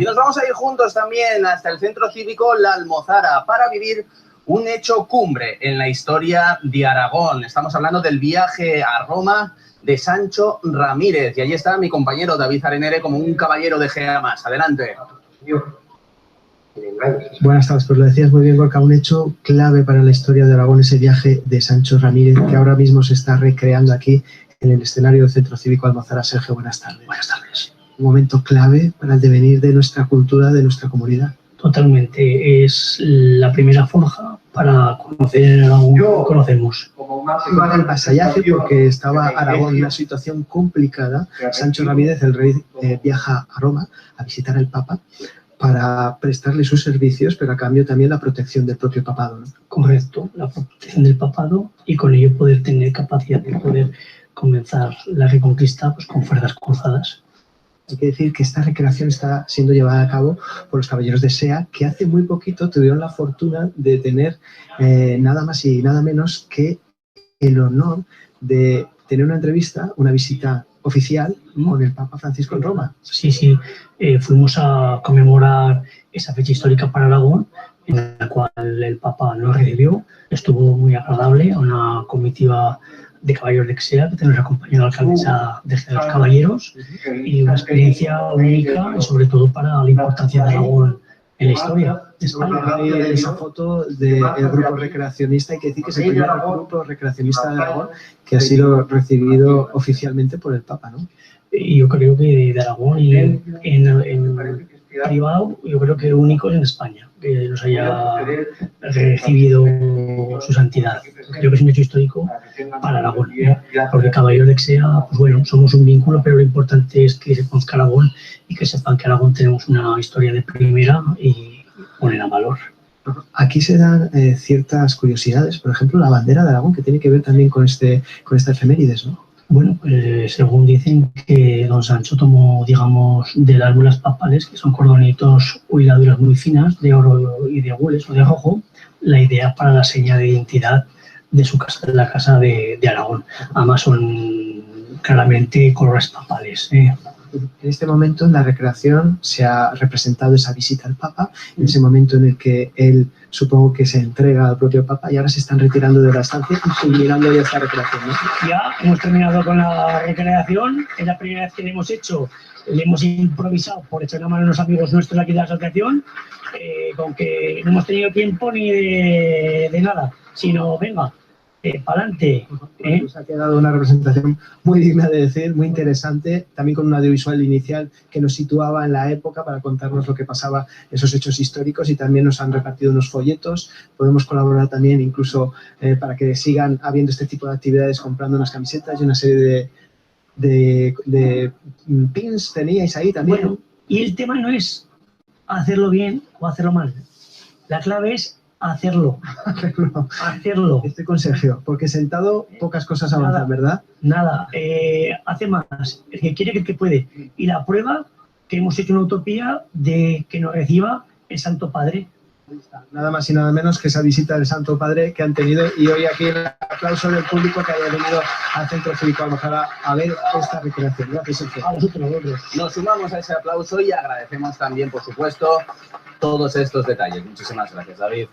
Y nos vamos a ir juntos también hasta el Centro Cívico La Almozara para vivir un hecho cumbre en la historia de Aragón. Estamos hablando del viaje a Roma de Sancho Ramírez. Y allí está mi compañero David Arenere como un caballero de Gea más. Adelante. Buenas tardes, pues lo decías muy bien, Gorka, un hecho clave para la historia de Aragón, ese viaje de Sancho Ramírez, que ahora mismo se está recreando aquí en el escenario del Centro Cívico Almozara. Sergio, buenas tardes. Buenas tardes. Un momento clave para el devenir de nuestra cultura, de nuestra comunidad. Totalmente, es la primera forja para conocer Aragón que conocemos. Vale, el vasallaje, porque estaba Aragón en una situación complicada. Sancho Ramírez, el rey, viaja a Roma a visitar al Papa para prestarle sus servicios, pero a cambio también la protección del propio papado, ¿no? Correcto, la protección del papado y con ello poder tener capacidad de poder comenzar la reconquista pues, con fuerzas cruzadas. Hay que decir que esta recreación está siendo llevada a cabo por los caballeros de SEA, que hace muy poquito tuvieron la fortuna de tener nada más y nada menos que el honor de tener una entrevista, una visita oficial con el Papa Francisco en Roma. Sí, fuimos a conmemorar esa fecha histórica para Aragón, en la cual el Papa nos recibió. Estuvo muy agradable, una comitiva de caballeros de Xea, que nos acompañó la alcaldesa de los caballeros, y una experiencia única, y sobre todo para la importancia de Aragón en la historia de España. Hay esa foto del grupo recreacionista, hay que decir que es el primer grupo recreacionista de Aragón que ha sido recibido oficialmente por el Papa, ¿no? Y yo creo que de Aragón y en privado, yo creo que único en España, que nos haya recibido su santidad. Creo que es un hecho histórico para Aragón, porque caballeros de Xea, pues bueno, somos un vínculo, pero lo importante es que se conozca Aragón y que sepan que Aragón tenemos una historia de primera y poner a valor. Aquí se dan ciertas curiosidades, por ejemplo, la bandera de Aragón, que tiene que ver también con esta efemérides, ¿no? Bueno, pues según dicen que don Sancho tomó, digamos, de las bulas papales, que son cordonitos o hiladuras muy finas, de oro y de gules o de rojo, la idea para la seña de identidad de su casa, de la casa de Aragón. Además son claramente colores papales. En este momento en la recreación se ha representado esa visita al Papa, en ese momento en el que él supongo que se entrega al propio Papa y ahora se están retirando de la estancia y culminando ya esta recreación, ¿no? Ya hemos terminado con la recreación, es la primera vez que le hemos hecho, le hemos improvisado por echar una mano a unos amigos nuestros aquí de la asociación, con que no hemos tenido tiempo ni de nada, sino venga, para adelante. Nos ha quedado una representación muy digna de decir, muy interesante, también con un audiovisual inicial que nos situaba en la época para contarnos lo que pasaba, esos hechos históricos, y también nos han repartido unos folletos. Podemos colaborar también incluso para que sigan habiendo este tipo de actividades comprando unas camisetas y una serie de pins teníais ahí también. Bueno, y el tema no es hacerlo bien o hacerlo mal, la clave es hacerlo. Estoy con Sergio, porque sentado pocas cosas avanzan, ¿verdad? Nada, hace más, el que quiere que el que puede. Y la prueba que hemos hecho una utopía de que nos reciba el Santo Padre. Nada más y nada menos que esa visita del Santo Padre que han tenido, y hoy aquí el aplauso del público que haya venido al Centro Cívico Almozara a ver esta recreación. Gracias, Sergio. A vosotros. Nos sumamos a ese aplauso y agradecemos también, por supuesto, todos estos detalles. Muchísimas gracias, David.